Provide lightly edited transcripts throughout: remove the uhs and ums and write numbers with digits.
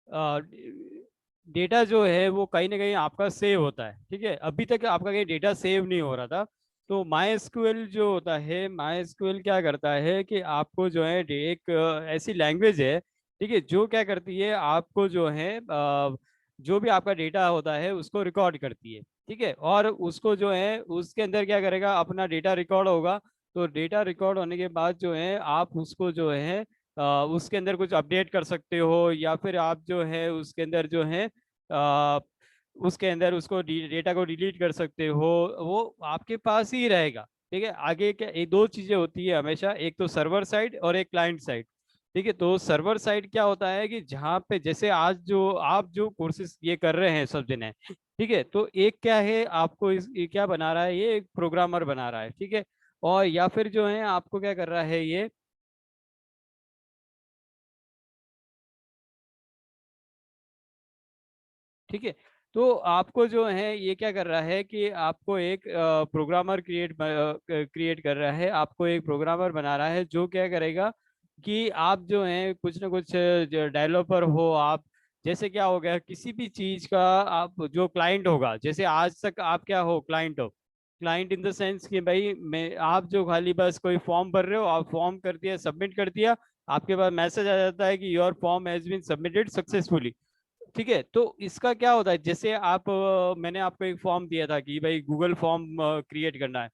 Data जो है वो कहीं ना कहीं आपका सेव होता है। ठीक है, अभी तक आपका कहीं डेटा सेव नहीं हो रहा था। तो माई एसक्यूएल जो होता है, माई एसक्यूएल क्या करता है कि आपको जो है एक ऐसी लैंग्वेज है, ठीक है, जो क्या करती है आपको जो है जो भी आपका डेटा होता है उसको रिकॉर्ड करती है। ठीक है, और उसको जो है उसके अंदर क्या करेगा, अपना डेटा रिकॉर्ड होगा। तो डेटा रिकॉर्ड होने के बाद जो है आप उसको जो है उसके अंदर कुछ अपडेट कर सकते हो, या फिर आप जो है उसके अंदर जो है अ, उसके अंदर उसको डेटा को डिलीट कर सकते हो। वो आपके पास ही रहेगा। ठीक है, आगे क्या एक दो चीजें होती है हमेशा, एक तो सर्वर साइड और एक क्लाइंट साइड। ठीक है, तो सर्वर साइड क्या होता है कि जहाँ पे जैसे आज जो आप जो कोर्सेज ये कर रहे हैं सब जने, ठीक है, तो एक क्या है आपको ये क्या बना रहा है, ये एक प्रोग्रामर बना रहा है। ठीक है, और या फिर जो है आपको क्या कर रहा है ये, ठीक है, तो आपको जो है ये क्या कर रहा है कि आपको एक प्रोग्रामर क्रिएट कर रहा है, आपको एक प्रोग्रामर बना रहा है जो क्या करेगा कि आप जो है कुछ ना कुछ डेवलपर हो आप। जैसे क्या हो गया किसी भी चीज का, आप जो क्लाइंट होगा, जैसे आज तक आप क्या हो, क्लाइंट हो। क्लाइंट इन द सेंस कि भाई मैं आप जो खाली बस कोई फॉर्म भर रहे हो, आप फॉर्म कर दिया, सबमिट कर दिया, आपके पास मैसेज आ जाता है कि your form has been submitted successfully. ठीक है, तो इसका क्या होता है, जैसे आप मैंने आपको एक फॉर्म दिया था कि भाई गूगल फॉर्म क्रिएट करना है।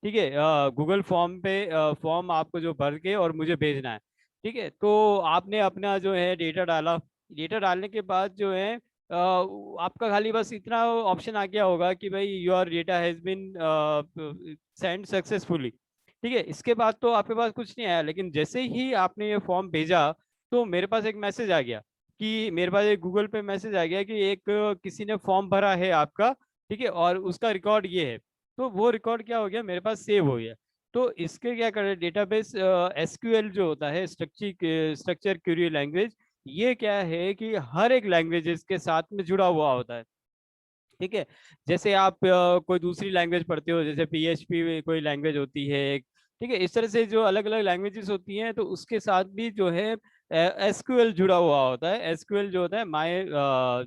ठीक है, गूगल फॉर्म पे फॉर्म आपको जो भर के और मुझे भेजना है। ठीक है, तो आपने अपना जो है डेटा डाला। डेटा डालने के बाद जो है आपका खाली बस इतना ऑप्शन आ गया होगा कि भाई your data has been send successfully. ठीक है, इसके बाद तो आपके पास कुछ नहीं आया, लेकिन जैसे ही आपने ये फॉर्म भेजा तो मेरे पास एक मैसेज आ गया कि मेरे पास एक गूगल पे मैसेज आ गया कि एक किसी ने फॉर्म भरा है आपका। ठीक है, और उसका रिकॉर्ड ये है। तो वो रिकॉर्ड क्या हो गया, मेरे पास सेव हो गया। तो इसके क्या करें, डेटाबेस एसक्यूएल जो होता है, स्ट्रक्चर क्वेरी लैंग्वेज, ये क्या है कि हर एक लैंग्वेजेस के साथ में जुड़ा हुआ होता है। ठीक है, जैसे आप कोई दूसरी लैंग्वेज पढ़ते हो, जैसे पीएचपी कोई लैंग्वेज होती है एक। ठीक है, इस तरह से जो अलग अलग लैंग्वेजेस होती हैं, तो उसके साथ भी जो है एसक्यूएल जुड़ा हुआ होता है। एसक्यूएल जो होता है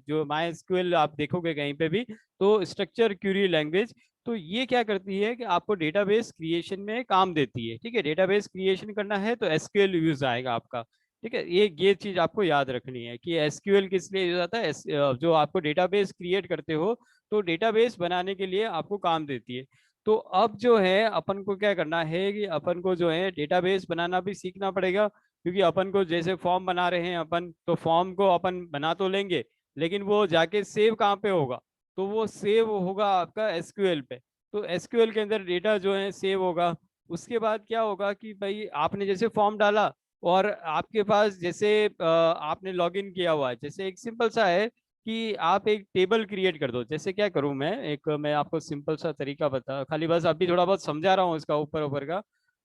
जो माई एसक्यूएल आप देखोगे कहीं पे भी, तो स्ट्रक्चर क्यूरी लैंग्वेज। तो ये क्या करती है कि आपको डेटाबेस क्रिएशन में काम देती है। ठीक है, डेटाबेस क्रिएशन करना है तो एसक्यूएल यूज आएगा आपका। ठीक है, ये चीज आपको याद रखनी है कि एसक्यूएल किस लिए यूज आता है। जो आपको डेटाबेस क्रिएट करते हो, तो डेटाबेस बनाने के लिए आपको काम देती है। तो अब जो है अपन को क्या करना है कि अपन को जो है डेटाबेस बनाना भी सीखना पड़ेगा, क्योंकि अपन को जैसे फॉर्म बना रहे हैं अपन, तो फॉर्म को अपन बना तो लेंगे, लेकिन वो जाके सेव कहाँ पे होगा, तो वो सेव होगा आपका एसक्यूएल पे। तो एसक्यूएल के अंदर डेटा जो है सेव होगा। उसके बाद क्या होगा कि भाई आपने जैसे फॉर्म डाला, और आपके पास जैसे आपने लॉगिन किया हुआ है, जैसे एक सिंपल सा है कि आप एक टेबल क्रिएट कर दो। जैसे क्या करूं मैं आपको सिंपल सा तरीका बता, खाली बस अभी थोड़ा बहुत समझा रहा हूँ इसका ऊपर ऊपर का,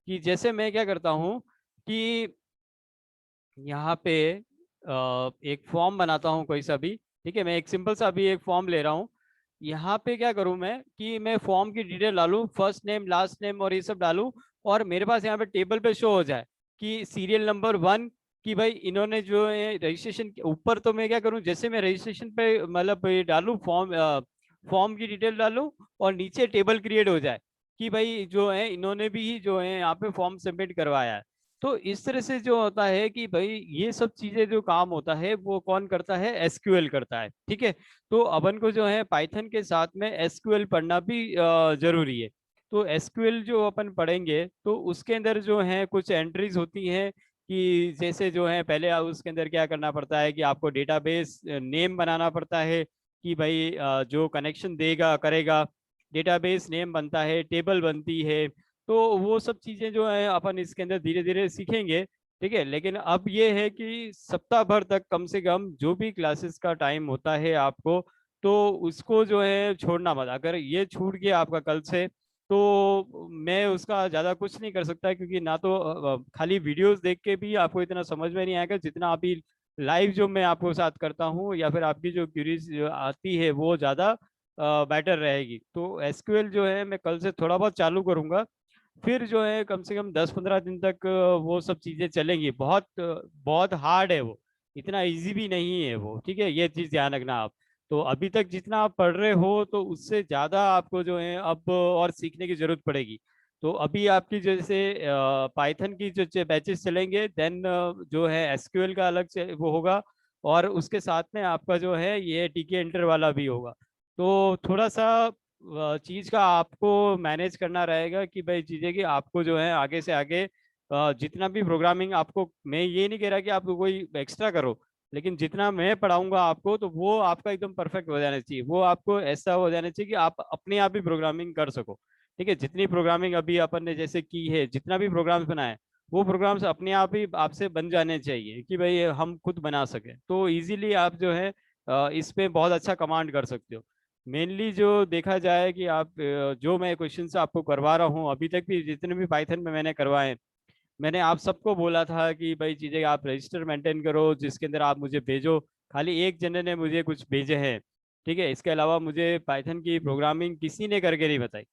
कि जैसे मैं क्या करता हूँ कि यहाँ पे एक फॉर्म बनाता हूँ कोई सा भी। ठीक है, मैं एक सिंपल सा अभी एक फॉर्म ले रहा हूँ। यहाँ पे क्या करूँ मैं कि मैं फॉर्म की डिटेल डालूँ, फर्स्ट नेम लास्ट नेम और ये सब डालूँ, और मेरे पास यहाँ पे टेबल पे शो हो जाए कि सीरियल नंबर 1, कि भाई इन्होंने जो है रजिस्ट्रेशन के ऊपर, तो मैं क्या करूँ, जैसे मैं रजिस्ट्रेशन पे मतलब ये डालूँ फॉर्म, फॉर्म की डिटेल डालूँ, और नीचे टेबल क्रिएट हो जाए कि भाई जो है इन्होंने भी जो है यहाँ पे फॉर्म सबमिट करवाया है। तो इस तरह से जो होता है कि भाई ये सब चीजें जो काम होता है वो कौन करता है, एसक्यूएल करता है। ठीक है, तो अपन को जो है पाइथन के साथ में एसक्यूएल पढ़ना भी जरूरी है। तो एसक्यूएल जो अपन पढ़ेंगे तो उसके अंदर जो है कुछ एंट्रीज होती हैं, कि जैसे जो है पहले उसके अंदर क्या करना पड़ता है कि आपको डेटाबेस नेम बनाना पड़ता है कि भाई जो कनेक्शन देगा करेगा, डेटाबेस नेम बनता है, टेबल बनती है। तो वो सब चीजें जो है अपन इसके अंदर धीरे धीरे सीखेंगे। ठीक है, लेकिन अब ये है कि सप्ताह भर तक कम से कम जो भी क्लासेस का टाइम होता है आपको, तो उसको जो है छोड़ना मत। अगर ये छूट गया आपका कल से, तो मैं उसका ज़्यादा कुछ नहीं कर सकता, क्योंकि ना तो खाली वीडियोस देख के भी आपको इतना समझ में नहीं आएगा जितना अभी लाइव जो मैं आपको साथ करता हूँ, या फिर आपकी जो क्यूरीज आती है वो ज़्यादा बेटर रहेगी। तो एसक्यूएल जो है मैं कल से थोड़ा बहुत चालू करूँगा, फिर जो है कम से कम 10-15 दिन तक वो सब चीजें चलेंगी। बहुत बहुत हार्ड है वो, इतना इजी भी नहीं है वो, ठीक है, ये चीज ध्यान रखना आप। तो अभी तक जितना आप पढ़ रहे हो तो उससे ज्यादा आपको जो है अब और सीखने की जरूरत पड़ेगी। तो अभी आपकी जैसे पाइथन की जो बैचेस चलेंगे, देन जो है एसक्यूएल का अलग से वो होगा, और उसके साथ में आपका जो है ये टीके इंटर वाला भी होगा। तो थोड़ा सा चीज का आपको मैनेज करना रहेगा कि भाई चीजें कि आपको जो है आगे से आगे जितना भी प्रोग्रामिंग आपको, मैं ये नहीं कह रहा कि आप कोई एक्स्ट्रा करो, लेकिन जितना मैं पढ़ाऊंगा आपको तो वो आपका एकदम परफेक्ट हो जाना चाहिए, वो आपको ऐसा हो जाना चाहिए कि आप अपने आप ही प्रोग्रामिंग कर सको। ठीक है, जितनी प्रोग्रामिंग अभी अपन ने जैसे की है, जितना भी प्रोग्राम्स बनाए, वो प्रोग्राम्स अपने आप ही आपसे बन जाने चाहिए कि भाई हम खुद बना सके, तो इजीली आप जो है इस पे बहुत अच्छा कमांड कर सकते हो। मेनली जो देखा जाए कि आप जो मैं क्वेश्चंस आपको करवा रहा हूँ अभी तक भी, जितने भी पाइथन में मैंने करवाए, मैंने आप सबको बोला था कि भाई चीजें आप रजिस्टर मेंटेन करो जिसके अंदर आप मुझे भेजो। खाली एक जने ने मुझे कुछ भेजे हैं, ठीक है, इसके अलावा मुझे पाइथन की प्रोग्रामिंग किसी ने करके नहीं बताई।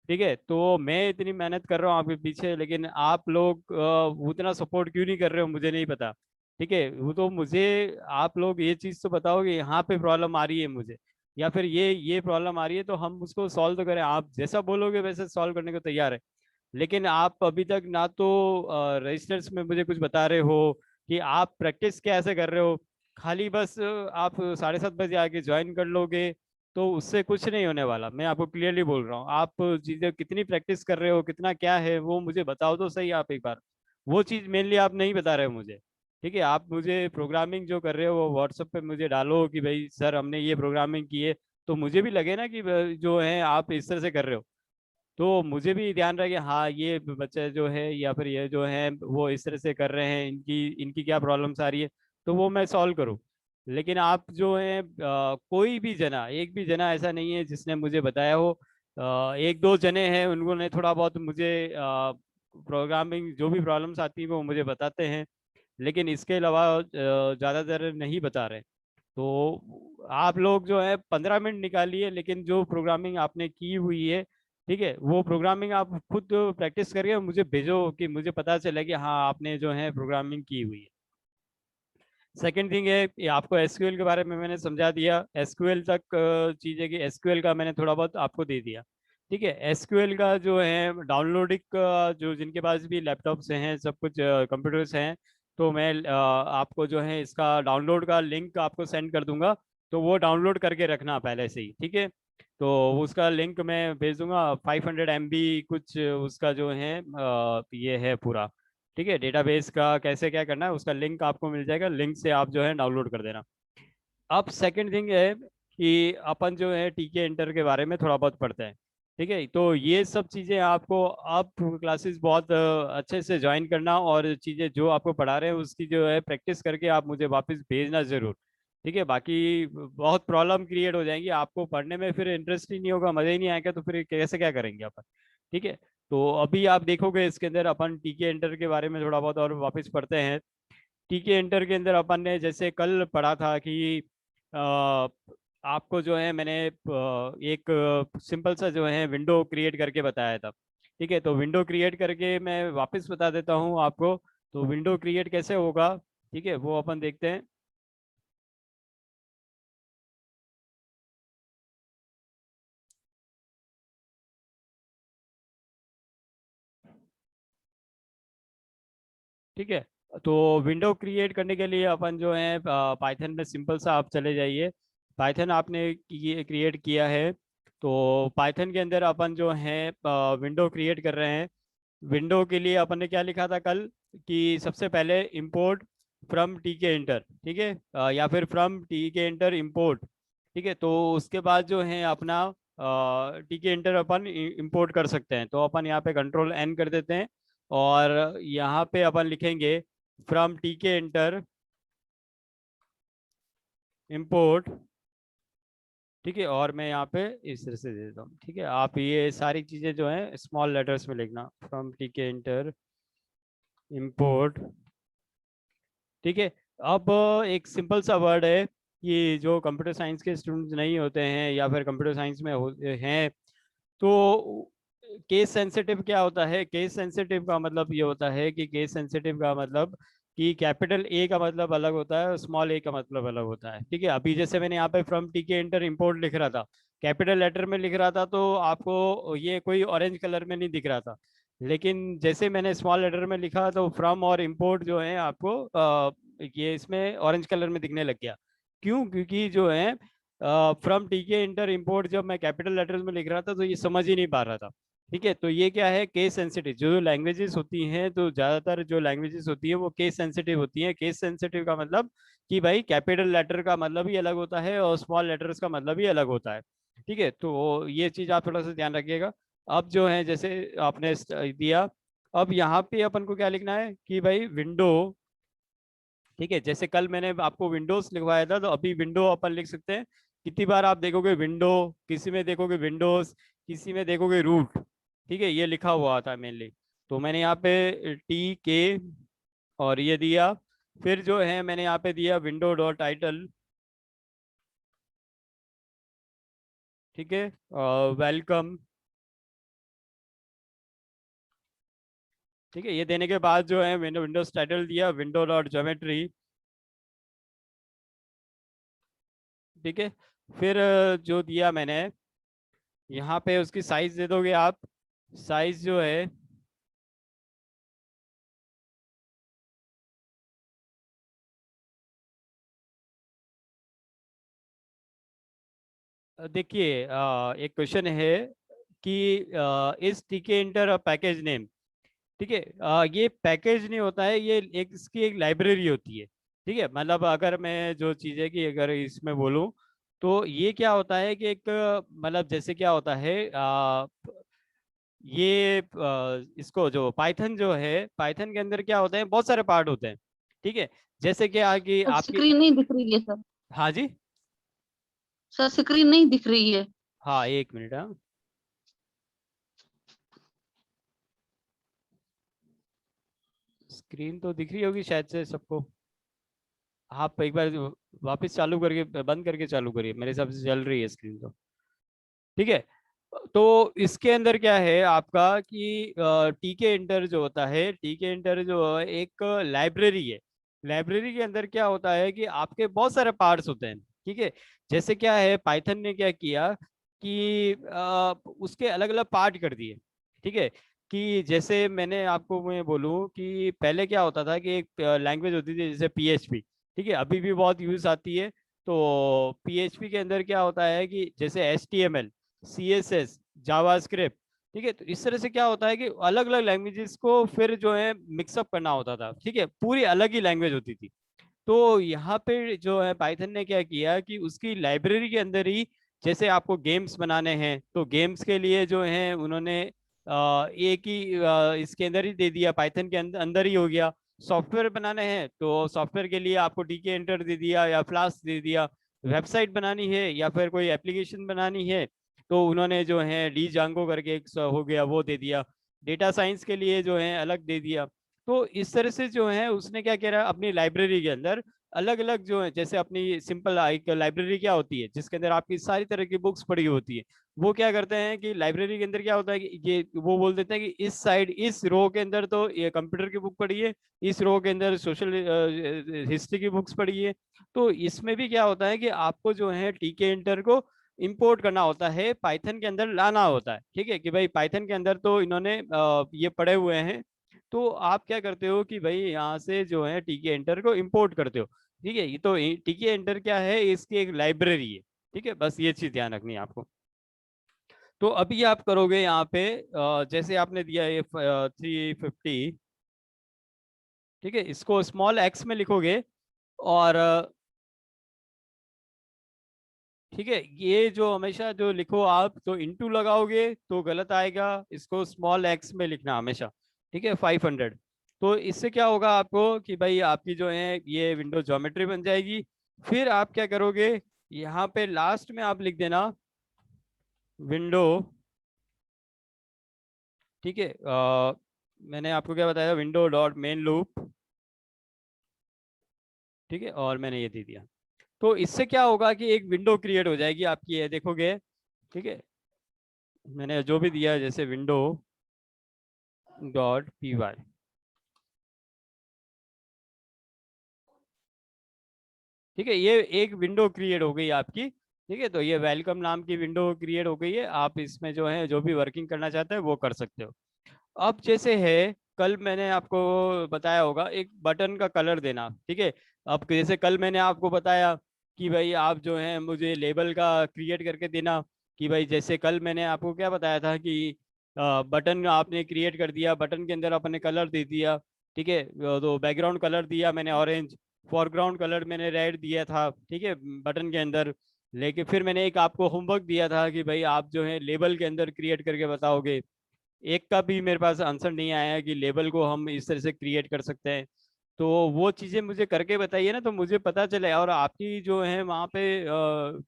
ठीक है, तो मैं इतनी मेहनत कर रहा हूँ आपके पीछे, लेकिन आप लोग उतना सपोर्ट क्यों नहीं कर रहे हो मुझे नहीं पता। ठीक है, वो तो मुझे आप लोग ये चीज़ तो बताओ कि यहाँ पे प्रॉब्लम आ रही है मुझे, या फिर ये प्रॉब्लम आ रही है, तो हम उसको सॉल्व तो करें। आप जैसा बोलोगे वैसे सॉल्व करने को तैयार है, लेकिन आप अभी तक ना तो रजिस्टर्स में मुझे कुछ बता रहे हो कि आप प्रैक्टिस कैसे कर रहे हो। खाली बस आप 7:30 बजे आके ज्वाइन कर लोगे तो उससे कुछ नहीं होने वाला, मैं आपको क्लियरली बोल रहा हूँ। आप चीजें कितनी प्रैक्टिस कर रहे हो, कितना क्या है, वो मुझे बताओ तो सही आप एक बार। वो चीज मेनली आप नहीं बता रहे हो मुझे। ठीक है, आप मुझे प्रोग्रामिंग जो कर रहे हो वो व्हाट्सएप पे मुझे डालो कि भाई सर हमने ये प्रोग्रामिंग की है, तो मुझे भी लगे ना कि जो है आप इस तरह से कर रहे हो, तो मुझे भी ध्यान रहे कि हाँ ये बच्चे जो है या फिर ये जो है वो इस तरह से कर रहे हैं, इनकी इनकी क्या प्रॉब्लम्स आ रही है, तो वो मैं सॉल्व करूँ। लेकिन आप जो है कोई भी जना, एक भी जना ऐसा नहीं है जिसने मुझे बताया हो। एक दो जने हैं उन्होंने थोड़ा बहुत मुझे प्रोग्रामिंग जो भी प्रॉब्लम्स आती हैं वो मुझे बताते हैं, लेकिन इसके अलावा ज़्यादातर नहीं बता रहे। तो आप लोग जो है 15 मिनट निकालिए, लेकिन जो प्रोग्रामिंग आपने की हुई है, ठीक है, वो प्रोग्रामिंग आप खुद प्रैक्टिस करिए और मुझे भेजो कि मुझे पता चले कि हाँ आपने जो है प्रोग्रामिंग की हुई है। सेकंड थिंग है कि आपको एसक्यूएल के बारे में मैंने समझा दिया, एसक्यूएल तक चीज़ है कि एसक्यूएल का मैंने थोड़ा बहुत आपको दे दिया। ठीक है, एसक्यूएल का जो है डाउनलोडिंग का, जो जिनके पास भी लैपटॉप से हैं, सब कुछ कंप्यूटर्स हैं, तो मैं आपको जो है इसका डाउनलोड का लिंक आपको सेंड कर दूंगा, तो वो डाउनलोड करके रखना पहले से ही, ठीक है। तो उसका लिंक मैं भेज दूंगा, 500 MB कुछ उसका जो है ये है पूरा। ठीक है, डेटाबेस का कैसे क्या करना है उसका लिंक आपको मिल जाएगा, लिंक से आप जो है डाउनलोड कर देना। अब सेकंड थिंग है कि अपन जो है टीके इंटर के बारे में थोड़ा बहुत पढ़ते हैं। ठीक है, तो ये सब चीज़ें आपको अब क्लासेस बहुत अच्छे से ज्वाइन करना, और चीज़ें जो आपको पढ़ा रहे हैं उसकी जो है प्रैक्टिस करके आप मुझे वापस भेजना ज़रूर। ठीक है, बाकी बहुत प्रॉब्लम क्रिएट हो जाएंगी, आपको पढ़ने में फिर इंटरेस्ट ही नहीं होगा, मज़ा ही नहीं आएगा, तो फिर कैसे क्या करेंगे अपन। ठीक है, तो अभी आप देखोगे इसके अंदर अपन टीके इंटर के बारे में थोड़ा बहुत और वापस पढ़ते हैं। टीके इंटर के अंदर अपन ने जैसे कल पढ़ा था कि आपको जो है मैंने एक सिंपल सा जो है विंडो क्रिएट करके बताया था। ठीक है, तो विंडो क्रिएट करके मैं वापस बता देता हूँ आपको। तो विंडो क्रिएट कैसे होगा, ठीक है, वो अपन देखते हैं। ठीक है, तो विंडो क्रिएट करने के लिए अपन जो है पाइथन में सिंपल सा आप चले जाइए। पाइथन आपने क्रिएट किया है, तो पाइथन के अंदर अपन जो है विंडो क्रिएट कर रहे हैं। विंडो के लिए अपन ने क्या लिखा था कल, कि सबसे पहले इंपोर्ट फ्रॉम टी के इंटर, ठीक है, या फिर फ्रॉम टी के इंटर इंपोर्ट। ठीक है, तो उसके बाद जो है अपना टी के इंटर अपन इंपोर्ट कर सकते हैं, तो अपन यहाँ पे कंट्रोल एन कर देते हैं, और यहाँ पे अपन लिखेंगे फ्रॉम टी के इंटर इंपोर्ट। ठीक है, और मैं यहाँ पे इस तरह से दे देता हूँ। ठीक है, आप ये सारी चीज़ें जो है स्मॉल लेटर्स में लिखना, फ्रॉम टी के इंटर इंपोर्ट। ठीक है, अब एक सिंपल सा वर्ड है कि जो कंप्यूटर साइंस के स्टूडेंट्स नहीं होते हैं या फिर कंप्यूटर साइंस में होते हैं, तो केस सेंसिटिव क्या होता है। केस सेंसिटिव का मतलब ये होता है कि केस सेंसिटिव का मतलब कि कैपिटल ए का मतलब अलग होता है और स्मॉल ए का मतलब अलग होता है। ठीक है, अभी जैसे मैंने यहाँ पे फ्रॉम टीके इंटर इंपोर्ट लिख रहा था, कैपिटल लेटर में लिख रहा था, तो आपको ये कोई ऑरेंज कलर में नहीं दिख रहा था। लेकिन जैसे मैंने स्मॉल लेटर में लिखा तो फ्रॉम और इम्पोर्ट जो है आपको ये इसमें ऑरेंज कलर में दिखने लग गया। क्यों? क्योंकि जो है फ्रॉम टीके इंटर इम्पोर्ट जब मैं कैपिटल लेटर्स में लिख रहा था तो ये समझ ही नहीं पा रहा था। ठीक है, तो ये क्या है, केस सेंसिटिव। जो लैंग्वेजेस होती हैं, तो ज़्यादातर जो लैंग्वेजेस होती है वो केस सेंसिटिव होती हैं। केस सेंसिटिव का मतलब कि भाई कैपिटल लेटर का मतलब ही अलग होता है और स्मॉल लेटर्स का मतलब ही अलग होता है। ठीक है, तो ये चीज़ आप थोड़ा सा ध्यान रखिएगा। अब जो है जैसे आपने दिया, अब यहाँ पे अपन को क्या लिखना है कि भाई विंडो। ठीक है, जैसे कल मैंने आपको विंडोज लिखवाया था, तो अभी विंडो अपन लिख सकते हैं। कितनी बार आप देखोगे विंडो, किसी में देखोगे विंडोज, किसी में देखोगे रूट। ठीक है, ये लिखा हुआ आता है मेनली। तो मैंने यहाँ पे टी के और ये दिया। फिर जो है मैंने यहाँ पे दिया विंडो डॉट टाइटल। ठीक है, वेलकम। ठीक है, ये देने के बाद जो है विंडोज टाइटल दिया विंडो डॉट ज्योमेट्री। ठीक है, फिर जो दिया मैंने यहाँ पे उसकी साइज दे दोगे आप। साइज जो है देखिए, एक क्वेश्चन है कि इस टीके इंटर पैकेज नेम। ठीक है, ये पैकेज नहीं होता है, ये एक इसकी एक लाइब्रेरी होती है। ठीक है, मतलब अगर मैं जो चीज़ है कि अगर इसमें बोलूँ तो ये क्या होता है कि एक मतलब जैसे क्या होता है ये इसको जो पाइथन जो है, पाइथन के अंदर क्या होता है, बहुत सारे पार्ट होते हैं। ठीक है, जैसे कि आगे सर आपकी। स्क्रीन नहीं दिख रही है सर। हाँ जी। सर स्क्रीन नहीं दिख रही है। हाँ, एक मिनट। हाँ, स्क्रीन तो दिख रही होगी शायद से सबको। आप एक बार वापस चालू करके बंद करके चालू करिए, मेरे हिसाब से चल रही है स्क्रीन तो। ठीक है, तो इसके अंदर क्या है आपका कि टीके इंटर जो होता है, टीके इंटर जो है एक लाइब्रेरी है। लाइब्रेरी के अंदर क्या होता है कि आपके बहुत सारे पार्ट्स होते हैं। ठीक है, जैसे क्या है पाइथन ने क्या किया कि उसके अलग अलग पार्ट कर दिए। ठीक है, कि जैसे मैंने आपको मैं बोलूँ कि पहले क्या होता था कि एक लैंग्वेज होती थी जैसे पीएचपी। ठीक है, अभी भी बहुत यूज आती है। तो पीएचपी के अंदर क्या होता है कि जैसे एचटीएमएल, सीएसएस, जावास्क्रिप्ट। ठीक है, तो इस तरह से क्या होता है कि अलग अलग लैंग्वेजेस को फिर जो है मिक्सअप करना होता था। ठीक है, पूरी अलग ही लैंग्वेज होती थी। तो यहाँ पे जो है पाइथन ने क्या किया कि उसकी लाइब्रेरी के अंदर ही, जैसे आपको गेम्स बनाने हैं तो गेम्स के लिए जो है उन्होंने एक ही इसके अंदर ही दे दिया, पाइथन के अंदर अंदर ही हो गया। सॉफ्टवेयर बनाने हैं तो सॉफ्टवेयर के लिए आपको टीके एंटर दे दिया या फ्लास्क दे दिया। वेबसाइट बनानी है या फिर कोई एप्लीकेशन बनानी है तो उन्होंने जो है डी जांगो करके एक हो गया वो दे दिया। डेटा साइंस के लिए जो है अलग दे दिया। तो इस तरह से जो है उसने क्या कह रहा है अपनी लाइब्रेरी के अंदर अलग अलग जो है, जैसे अपनी सिंपल एक लाइब्रेरी क्या होती है जिसके अंदर आपकी सारी तरह की बुक्स पड़ी होती है। वो क्या करते हैं कि लाइब्रेरी के अंदर क्या होता है कि ये वो बोल देते हैं कि इस साइड इस रो के अंदर तो ये कंप्यूटर की बुक पड़ी है, इस रो के अंदर सोशल हिस्ट्री की बुक्स पड़ी है। तो इसमें भी क्या होता है कि आपको जो है टीके इंटर को इंपोर्ट करना होता है, पाइथन के अंदर लाना होता है। ठीक है, कि भाई पाइथन के अंदर तो इन्होंने ये पढ़े हुए हैं। तो आप क्या करते हो कि भाई यहाँ से जो है टीके एंटर को इंपोर्ट करते हो। ठीक है, ये तो टीके एंटर क्या है, इसकी एक लाइब्रेरी है। ठीक है, बस ये चीज ध्यान रखनी है आपको। तो अभी आप करोगे यहाँ पे जैसे आपने दिया ये 350। ठीक है, इसको स्मॉल एक्स में लिखोगे और ठीक है, ये जो हमेशा जो लिखो आप तो इंटू लगाओगे तो गलत आएगा, इसको स्मॉल एक्स में लिखना हमेशा। ठीक है, 500। तो इससे क्या होगा आपको कि भाई आपकी जो है ये विंडो ज्योमेट्री बन जाएगी। फिर आप क्या करोगे, यहाँ पे लास्ट में आप लिख देना विंडो। ठीक है, मैंने आपको क्या बताया, विंडो डॉट मेन लूप। ठीक है, और मैंने ये दे दिया। तो इससे क्या होगा कि एक विंडो क्रिएट हो जाएगी आपकी, ये देखोगे। ठीक है, मैंने जो भी दिया है जैसे विंडो डॉट पी वाई। ठीक है, ये एक विंडो क्रिएट हो गई आपकी। ठीक है, तो ये वेलकम नाम की विंडो क्रिएट हो गई है। आप इसमें जो है जो भी वर्किंग करना चाहते हैं वो कर सकते हो। अब जैसे है, कल मैंने आपको बताया होगा एक बटन का कलर देना। ठीक है, अब जैसे कल मैंने आपको बताया कि भाई आप जो है मुझे लेबल का क्रिएट करके देना। कि भाई जैसे कल मैंने आपको क्या बताया था कि बटन आपने क्रिएट कर दिया, बटन के अंदर आपने कलर दे दिया। ठीक है, तो बैकग्राउंड कलर दिया मैंने ऑरेंज, फोरग्राउंड कलर मैंने रेड दिया था। ठीक है, बटन के अंदर। लेकिन फिर मैंने एक आपको होमवर्क दिया था कि भाई आप जो है लेबल के अंदर क्रिएट करके बताओगे। एक का भी मेरे पास आंसर नहीं आया है कि लेबल को हम इस तरह से क्रिएट कर सकते हैं। तो वो चीज़ें मुझे करके बताइए ना, तो मुझे पता चले। और आपकी जो है वहाँ पे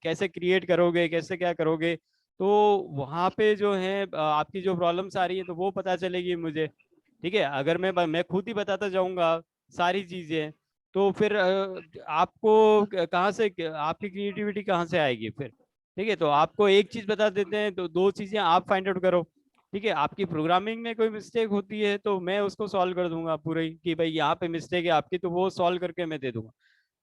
कैसे क्रिएट करोगे, कैसे क्या करोगे, तो वहाँ पे जो है आपकी जो प्रॉब्लम्स आ रही है तो वो पता चलेगी मुझे। ठीक है, अगर मैं खुद ही बताता जाऊंगा सारी चीज़ें, तो फिर आपको कहाँ से, आपकी क्रिएटिविटी कहाँ से आएगी फिर। ठीक है, तो आपको एक चीज़ बता देते हैं तो दो चीज़ें आप फाइंड आउट करो। ठीक है, आपकी प्रोग्रामिंग में कोई मिस्टेक होती है तो मैं उसको सॉल्व कर दूंगा पूरी, कि भाई यहाँ पे मिस्टेक है आपकी, तो वो सॉल्व करके मैं दे दूंगा।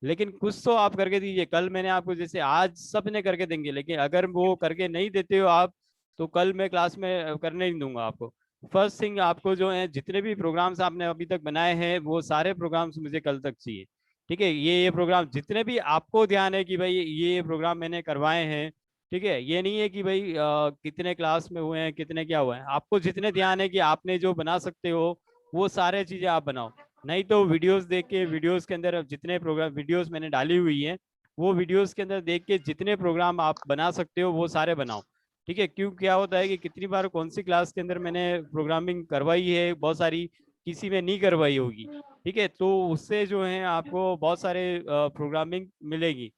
लेकिन कुछ तो आप करके दीजिए। कल मैंने आपको, जैसे आज सब ने करके देंगे, लेकिन अगर वो करके नहीं देते हो आप, तो कल मैं क्लास में करने नहीं दूंगा आपको। फर्स्ट थिंग, आपको जो है जितने भी प्रोग्राम्स आपने अभी तक बनाए हैं वो सारे प्रोग्राम्स मुझे कल तक चाहिए। ठीक है, ये प्रोग्राम जितने भी आपको ध्यान है कि भाई ये प्रोग्राम मैंने करवाए हैं। ठीक है, ये नहीं है कि भाई कितने क्लास में हुए हैं, कितने क्या हुए हैं। आपको जितने ध्यान है कि आपने जो बना सकते हो वो सारे चीजें आप बनाओ। नहीं तो वीडियोस देख के, वीडियोस के अंदर जितने प्रोग्राम वीडियोस मैंने डाली हुई हैं, वो वीडियोस के अंदर देख के जितने प्रोग्राम आप बना सकते हो वो सारे बनाओ। ठीक है, क्यों क्या होता है कि कितनी बार कौन सी क्लास के अंदर मैंने प्रोग्रामिंग करवाई है बहुत सारी, किसी में नहीं करवाई होगी। ठीक है, तो उससे जो है आपको बहुत सारे प्रोग्रामिंग मिलेगी।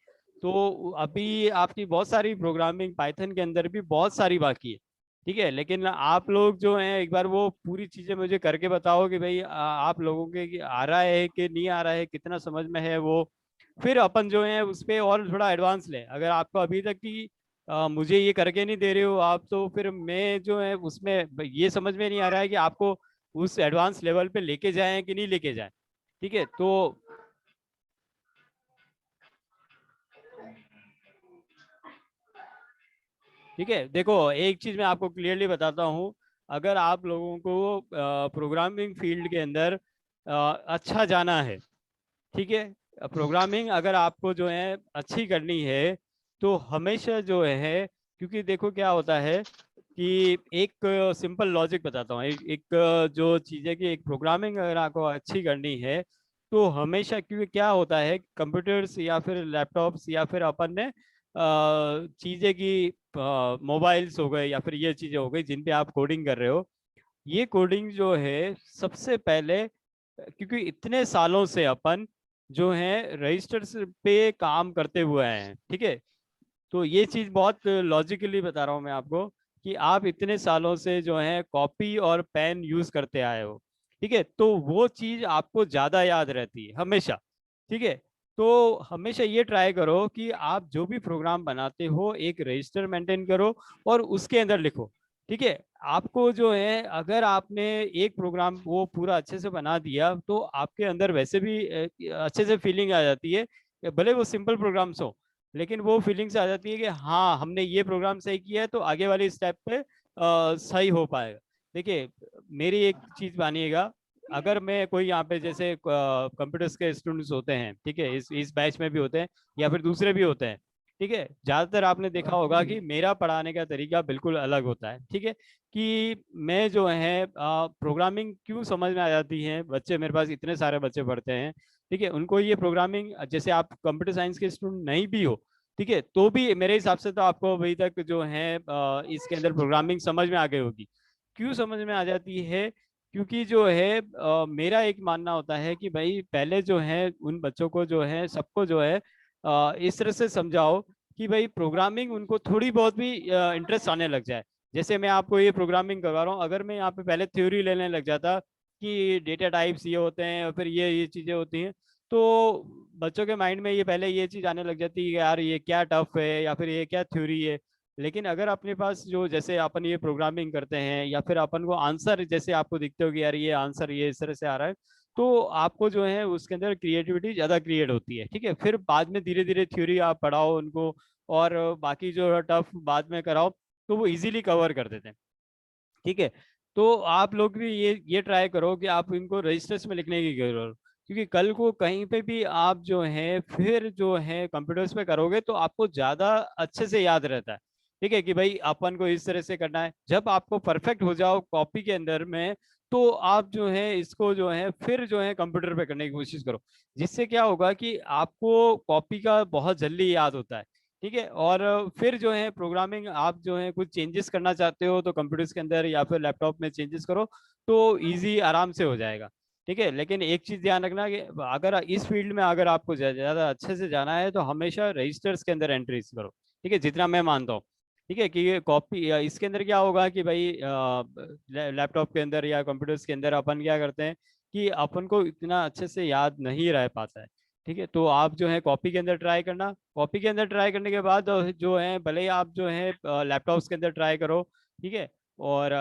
तो अभी आपकी बहुत सारी प्रोग्रामिंग पाइथन के अंदर भी बहुत सारी बाकी है। ठीक है, लेकिन आप लोग जो हैं एक बार वो पूरी चीजें मुझे करके बताओ कि भाई आप लोगों के कि आ रहा है कि नहीं आ रहा है, कितना समझ में है वो। फिर अपन जो है उस पे और थोड़ा एडवांस लें। अगर आपको अभी तक की मुझे ये करके नहीं दे रहे हो आप, तो फिर मैं जो है उसमें ये समझ में नहीं आ रहा है कि आपको उस एडवांस लेवल पे लेके जाएं कि नहीं लेके जाएं। ठीक है, तो ठीक है, देखो एक चीज मैं आपको क्लियरली बताता हूँ। अगर आप लोगों को प्रोग्रामिंग फील्ड के अंदर अच्छा जाना है, ठीक है, प्रोग्रामिंग अगर आपको जो है अच्छी करनी है, तो हमेशा जो है, क्योंकि देखो क्या होता है कि एक सिंपल लॉजिक बताता हूँ। एक जो चीज़ है कि एक प्रोग्रामिंग अगर आपको अच्छी करनी है, तो हमेशा, क्योंकि क्या होता है कंप्यूटर्स या फिर लैपटॉप्स या फिर अपन ने चीज़ें की मोबाइल्स हो गए या फिर ये चीज़ें हो गई जिन पे आप कोडिंग कर रहे हो, ये कोडिंग जो है सबसे पहले, क्योंकि इतने सालों से अपन जो है रजिस्टर्स पे काम करते हुए आए हैं। ठीक है, तो ये चीज बहुत लॉजिकली बता रहा हूँ मैं आपको, कि आप इतने सालों से जो है कॉपी और पेन यूज करते आए हो। ठीक है, तो वो चीज आपको ज्यादा याद रहती है हमेशा। ठीक है, तो हमेशा ये ट्राई करो कि आप जो भी प्रोग्राम बनाते हो एक रजिस्टर मेंटेन करो और उसके अंदर लिखो। ठीक है, आपको जो है अगर आपने एक प्रोग्राम वो पूरा अच्छे से बना दिया, तो आपके अंदर वैसे भी अच्छे से फीलिंग आ जाती है। भले वो सिंपल प्रोग्राम्स हो, लेकिन वो फीलिंग्स आ जाती है कि हाँ हमने ये प्रोग्राम सही किया है, तो आगे वाली स्टेप पे सही हो पाएगा। देखिए, मेरी एक चीज मानिएगा। अगर मैं कोई यहाँ पे जैसे कंप्यूटर्स के स्टूडेंट्स होते हैं, ठीक है, इस बैच में भी होते हैं या फिर दूसरे भी होते हैं। ठीक है, ज्यादातर आपने देखा होगा कि मेरा पढ़ाने का तरीका बिल्कुल अलग होता है। ठीक है, कि मैं जो है प्रोग्रामिंग क्यों समझ में आ जाती है, बच्चे मेरे पास इतने सारे बच्चे पढ़ते हैं। ठीक है, उनको ये प्रोग्रामिंग, जैसे आप कंप्यूटर साइंस के स्टूडेंट नहीं भी हो, ठीक है, तो भी मेरे हिसाब से तो आपको अभी तक जो है इसके अंदर प्रोग्रामिंग समझ में आ गई होगी। क्यों समझ में आ जाती है? क्योंकि जो है मेरा एक मानना होता है कि भाई पहले जो है उन बच्चों को जो है सबको जो है इस तरह से समझाओ कि भाई प्रोग्रामिंग उनको थोड़ी बहुत भी इंटरेस्ट आने लग जाए। जैसे मैं आपको ये प्रोग्रामिंग करवा रहा हूँ, अगर मैं यहाँ पे पहले थ्योरी लेने लग जाता कि डेटा टाइप्स ये होते हैं और फिर ये चीज़ें होती हैं, तो बच्चों के माइंड में ये पहले ये चीज़ आने लग जाती है कि यार ये क्या टफ है या फिर ये क्या थ्योरी है। लेकिन अगर अपने पास जो, जैसे अपन ये प्रोग्रामिंग करते हैं या फिर अपन को आंसर जैसे आपको दिखते हो कि यार ये आंसर ये इस तरह से आ रहा है, तो आपको जो है उसके अंदर क्रिएटिविटी ज्यादा क्रिएट होती है। ठीक है, फिर बाद में धीरे धीरे थ्योरी आप पढ़ाओ उनको, और बाकी जो टफ बाद में कराओ, तो वो इजीली कवर कर देते हैं। ठीक है, तो आप लोग भी ये ट्राई करो कि आप इनको रजिस्टर्स में लिखने की करो, क्योंकि कल को कहीं पे भी आप जो है फिर जो है कंप्यूटर्स पे करोगे तो आपको ज्यादा अच्छे से याद रहता है। ठीक है, कि भाई अपन को इस तरह से करना है। जब आपको परफेक्ट हो जाओ कॉपी के अंदर में, तो आप जो है इसको जो है फिर जो है कंप्यूटर पे करने की कोशिश करो। जिससे क्या होगा कि आपको कॉपी का बहुत जल्दी याद होता है। ठीक है, और फिर जो है प्रोग्रामिंग आप जो है कुछ चेंजेस करना चाहते हो तो कंप्यूटर्स के अंदर या फिर लैपटॉप में चेंजेस करो, तो इजी आराम से हो जाएगा। ठीक है, लेकिन एक चीज ध्यान रखना कि अगर इस फील्ड में अगर आपको ज्यादा अच्छे से जाना है तो हमेशा रजिस्टर्स के अंदर एंट्रीज करो। ठीक है, जितना मैं मानता हूँ। ठीक है, कि कॉपी इसके अंदर क्या होगा कि भाई लैपटॉप के अंदर या कंप्यूटर्स के अंदर अपन क्या करते हैं कि अपन को इतना अच्छे से याद नहीं रह पाता है। ठीक है, तो आप जो है कॉपी के अंदर ट्राई करना। कॉपी के अंदर ट्राई करने के बाद जो है भले ही आप जो है लैपटॉप्स के अंदर ट्राई करो। ठीक है, और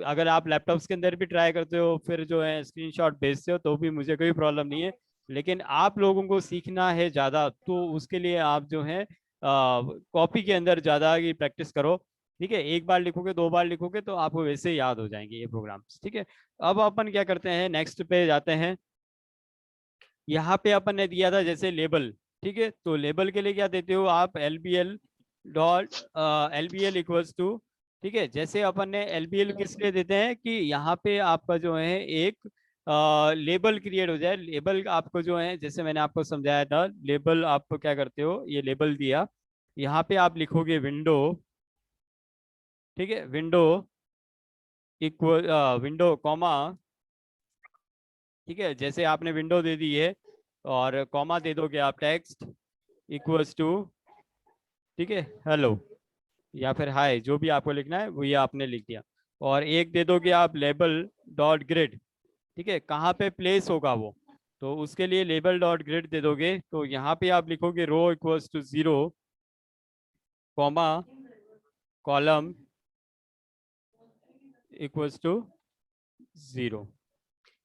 अगर आप लैपटॉप्स के अंदर भी ट्राई करते हो फिर जो है स्क्रीनशॉट भेजते हो तो भी मुझे कोई प्रॉब्लम नहीं है। लेकिन आप लोगों को सीखना है ज़्यादा, तो उसके लिए आप जो है कॉपी के अंदर ज़्यादा की प्रैक्टिस करो। ठीक है, एक बार लिखोगे दो बार लिखोगे तो आपको वैसे ही याद हो जाएंगे ये प्रोग्राम्स। ठीक है, अब अपन क्या करते हैं, नेक्स्ट पे जाते हैं। यहाँ पे अपन ने दिया था जैसे लेबल। ठीक है, तो लेबल के लिए क्या देते हो आप, L B L dot L B L equals to. ठीक है, जैसे अपन ने एल बी एल किस लिए देते हैं कि यहाँ पे आपका जो है एक लेबल क्रिएट हो जाए। लेबल आपको जो है जैसे मैंने आपको समझाया था, लेबल आप क्या करते हो, ये लेबल दिया, यहाँ पे आप लिखोगे विंडो। ठीक है, विंडो इक्वल विंडो कॉमा। ठीक है, जैसे आपने विंडो दे दी है और कॉमा दे दोगे आप, टेक्स्ट इक्वल्स टू, ठीक है, हेलो या फिर हाय, जो भी आपको लिखना है वो ये आपने लिख दिया। और एक दे दोगे आप लेबल डॉट ग्रिड। ठीक है, कहाँ पे प्लेस होगा वो, तो उसके लिए लेबल डॉट ग्रिड दे दोगे। तो यहाँ पे आप लिखोगे row equals to 0, comma, column equals to 0।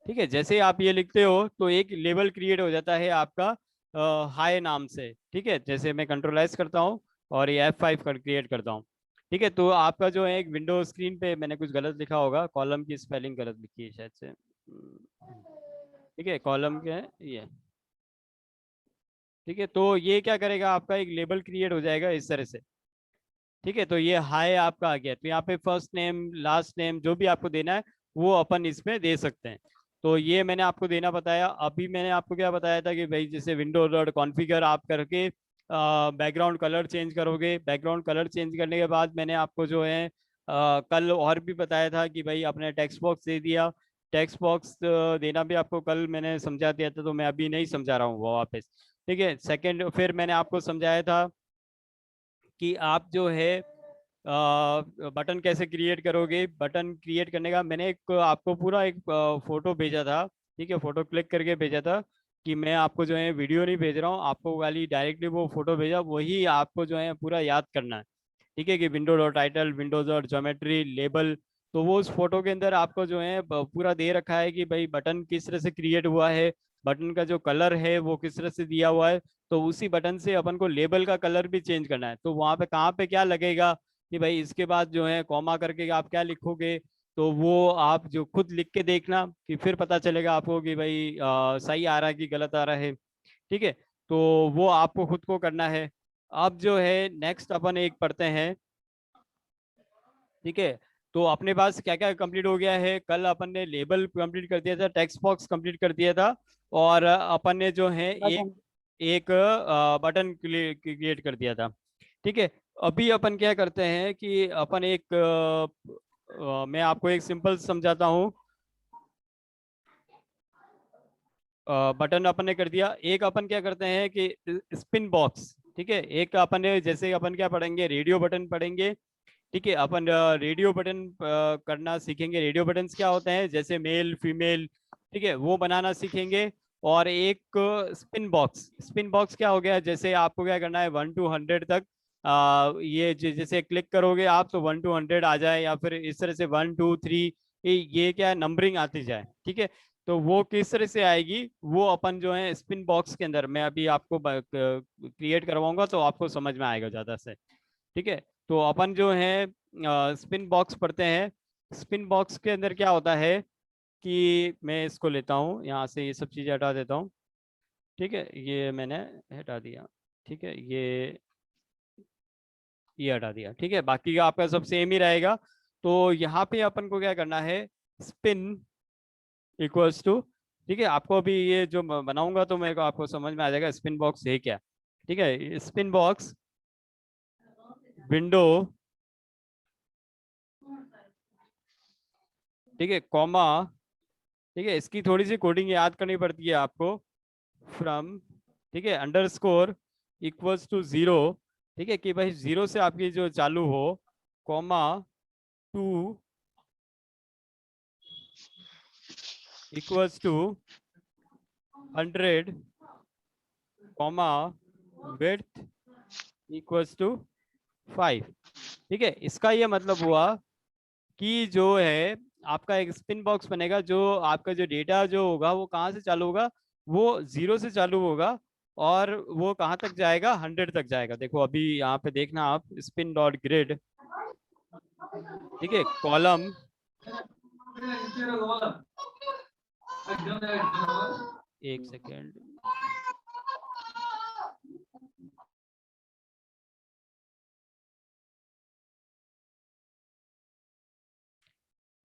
ठीक है, जैसे आप ये लिखते हो तो एक लेबल क्रिएट हो जाता है आपका हाई नाम से। ठीक है, जैसे मैं कंट्रोलाइज करता हूँ और ये F5 कर क्रिएट करता हूँ। ठीक है, तो आपका जो है एक विंडो स्क्रीन पे मैंने कुछ गलत लिखा होगा, कॉलम की स्पेलिंग गलत लिखी है शायद से। ठीक है, कॉलम के ये। ठीक है, तो ये क्या करेगा, आपका एक लेबल क्रिएट हो जाएगा इस तरह से। ठीक है, तो ये हाई आपका आ गया, तो यहाँ पे फर्स्ट नेम लास्ट नेम जो भी आपको देना है वो अपन इसमें दे सकते हैं। तो ये मैंने आपको देना बताया। अभी मैंने आपको क्या बताया था कि भाई जैसे विंडो डॉट कॉन्फ़िगर आप करके बैकग्राउंड कलर चेंज करोगे। बैकग्राउंड कलर चेंज करने के बाद मैंने आपको जो है कल और भी बताया था कि भाई अपने टेक्स्ट बॉक्स दे दिया। टेक्स्ट बॉक्स देना भी आपको कल मैंने समझा दिया था, तो मैं अभी नहीं समझा रहा हूँ वो वापस। ठीक है, सेकंड फिर मैंने आपको समझाया था कि आप जो है बटन कैसे क्रिएट करोगे। बटन क्रिएट करने का मैंने एक आपको पूरा एक फोटो भेजा था। ठीक है, फोटो क्लिक करके भेजा था कि मैं आपको जो है वीडियो नहीं भेज रहा हूँ, आपको खाली डायरेक्टली वो फोटो भेजा, वही आपको जो है पूरा याद करना है। ठीक है, कि window dot title, Windows dot geometry, label. तो वो उस फोटो के अंदर आपको जो है पूरा दे रखा है कि भाई बटन किस तरह से क्रिएट हुआ है, बटन का जो कलर है वो किस तरह से दिया हुआ है। तो उसी बटन से अपन को लेबल का कलर भी चेंज करना है। तो वहाँ पे कहाँ पे क्या लगेगा कि भाई इसके बाद जो है कॉमा करके आप क्या लिखोगे, तो वो आप जो खुद लिख के देखना कि फिर पता चलेगा आपको कि भाई सही आ रहा है कि गलत आ रहा है। ठीक है, तो वो आपको खुद को करना है। अब जो है नेक्स्ट अपन एक पढ़ते हैं। ठीक है, तो अपने पास क्या क्या कंप्लीट हो गया है, कल अपन ने लेबल कंप्लीट कर दिया था, टेक्स्ट बॉक्स कंप्लीट कर दिया था, और अपन ने जो है एक बटन। एक बटन क्रिएट कर दिया था। ठीक है, अभी अपन क्या करते हैं कि अपन एक मैं आपको एक सिंपल समझाता हूँ। बटन अपन ने कर दिया, एक अपन क्या करते हैं कि स्पिन बॉक्स। ठीक है, एक अपन ने जैसे अपन क्या पढ़ेंगे, रेडियो बटन पढ़ेंगे। ठीक है, अपन रेडियो बटन करना सीखेंगे। रेडियो बटन्स क्या होते हैं, जैसे मेल फीमेल, ठीक है, वो बनाना सीखेंगे। और एक स्पिन बॉक्स, स्पिन बॉक्स क्या हो गया, जैसे आपको क्या करना है 1 to 100 तक ये जैसे क्लिक करोगे आप तो 1 to 100 आ जाए, या फिर इस तरह से 1 2 3, ये क्या नंबरिंग आती जाए। ठीक है, तो वो किस तरह से आएगी, वो अपन जो है स्पिन बॉक्स के अंदर मैं अभी आपको क्रिएट करवाऊंगा तो आपको समझ में आएगा ज्यादा से। ठीक है, तो अपन जो है स्पिन बॉक्स पढ़ते हैं। स्पिन बॉक्स के अंदर क्या होता है कि मैं इसको लेता हूँ यहाँ से, ये सब चीजें हटा देता हूँ। ठीक है, ये मैंने हटा दिया। ठीक है, ये हटा दिया। ठीक है, बाकी का आपका सब सेम ही रहेगा। तो यहाँ पे अपन को क्या करना है, स्पिन इक्वल्स टू, ठीक है, आपको अभी ये जो बनाऊंगा तो मेरे को आपको समझ में आ जाएगा स्पिन बॉक्स है क्या। ठीक है, स्पिन बॉक्स विंडो, ठीक है, कॉमा, ठीक है, इसकी थोड़ी सी कोडिंग याद करनी पड़ती है आपको। फ्रॉम, ठीक है, अंडरस्कोर इक्वल्स टू जीरो, ठीक है, कि भाई जीरो से आपकी जो चालू हो, comma two equals to 100, comma width equals to 5। ठीक है, इसका ये मतलब हुआ कि जो है आपका एक स्पिन बॉक्स बनेगा, जो आपका जो डेटा जो होगा वो कहाँ से चालू होगा, वो जीरो से चालू होगा और वो कहाँ तक जाएगा, 100 तक जाएगा। देखो अभी यहाँ पे देखना आप, स्पिन डॉट ग्रिड, ठीक है, कॉलम, एक सेकेंड,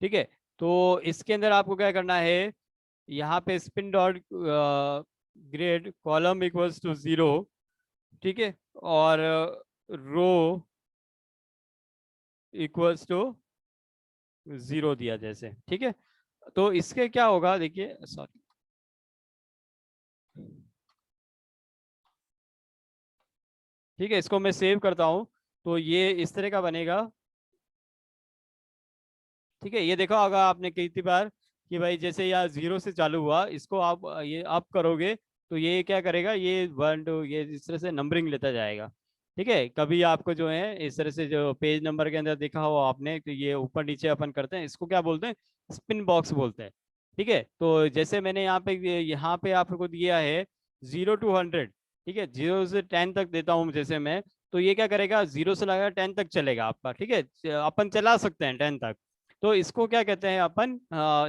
ठीक है, तो इसके अंदर आपको क्या करना है, यहाँ पे spin dot grid column equals to zero, ठीक है, और रो इक्वल्स टू जीरो दिया जैसे। ठीक है, तो इसके क्या होगा, देखिए, सॉरी, ठीक है, इसको मैं सेव करता हूं तो ये इस तरह का बनेगा। ठीक है, ये देखो अगर आपने कितनी बार कि भाई जैसे यहाँ जीरो से चालू हुआ, इसको आप ये अप करोगे तो ये क्या करेगा, ये 1 2 ये इस तरह से नंबरिंग लेता जाएगा। ठीक है, कभी आपको जो है इस तरह से जो पेज नंबर के अंदर देखा हो आपने, तो ये ऊपर नीचे अपन करते हैं, इसको क्या बोलते हैं, स्पिन बॉक्स बोलते हैं। ठीक है, तो जैसे मैंने यहाँ पे आपको दिया है 0 to 100, ठीक है, 0 से 10 तक देता हूँ जैसे मैं, तो ये क्या करेगा, 0 से लगाकर 10 तक चलेगा आपका। ठीक है, अपन चला सकते हैं 10 तक, तो इसको क्या कहते हैं अपन,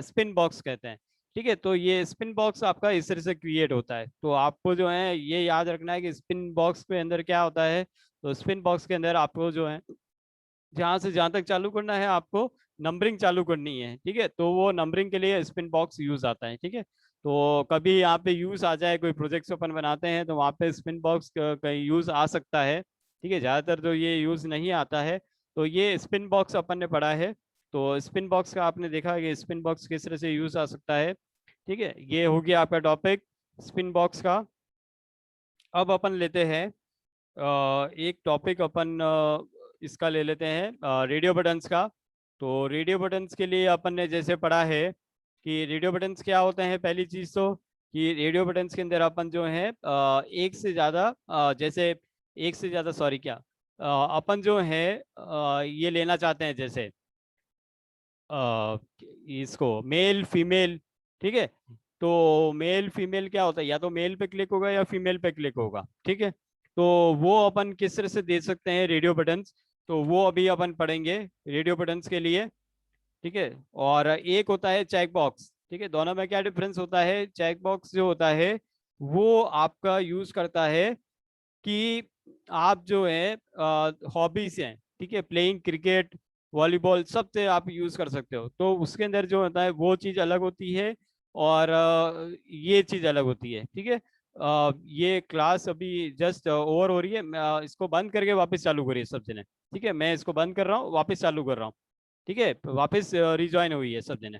स्पिन बॉक्स कहते हैं। ठीक है, तो ये स्पिन बॉक्स आपका इस तरह से क्रिएट होता है। तो आपको जो है ये याद रखना है कि स्पिन बॉक्स के अंदर क्या होता है, तो स्पिन बॉक्स के अंदर आपको जो है जहां से जहां तक चालू करना है, आपको नंबरिंग चालू करनी है। ठीक है, तो वो नंबरिंग के लिए स्पिन बॉक्स यूज आता है। ठीक है, तो कभी यहाँ पे यूज आ जाए, कोई प्रोजेक्ट्स अपन बनाते हैं तो वहाँ पे स्पिन बॉक्स कहीं यूज आ सकता है। ठीक है, ज्यादातर तो ये यूज नहीं आता है। तो ये स्पिन बॉक्स अपन ने पढ़ा है, तो स्पिन बॉक्स का आपने देखा कि स्पिन बॉक्स किस तरह से यूज आ सकता है। ठीक है, ये हो गया आपका टॉपिक स्पिन बॉक्स का। अब अपन लेते हैं एक टॉपिक अपन इसका ले लेते हैं, रेडियो बटन्स का। तो रेडियो बटन्स के लिए अपन ने जैसे पढ़ा है कि रेडियो बटन्स क्या होते हैं, पहली चीज तो कि रेडियो बटन्स के अंदर अपन जो है एक से ज़्यादा, जैसे एक से ज़्यादा, सॉरी क्या, अपन जो है ये लेना चाहते हैं जैसे इसको मेल फीमेल। ठीक है, तो मेल फीमेल क्या होता है, या तो मेल पे क्लिक होगा या फीमेल पे क्लिक होगा। ठीक है, तो वो अपन किस तरह से दे सकते हैं रेडियो बटन्स, तो वो अभी अपन पढ़ेंगे रेडियो बटन्स के लिए। ठीक है, और एक होता है चेक बॉक्स। ठीक है, दोनों में क्या डिफरेंस होता है, चेक बॉक्स जो होता है वो आपका यूज करता है कि आप जो है हॉबीज हैं, ठीक है, प्लेइंग क्रिकेट, वॉलीबॉल, सब से आप यूज कर सकते हो, तो उसके अंदर जो होता है वो चीज अलग होती है और ये चीज अलग होती है। ठीक है, ये क्लास अभी जस्ट ओवर हो रही है, इसको बंद करके वापस चालू करिए सब जने। ठीक है, मैं इसको बंद कर रहा हूँ, वापस चालू कर रहा हूँ। ठीक है, वापस रिज्वाइन हुई है सब जने।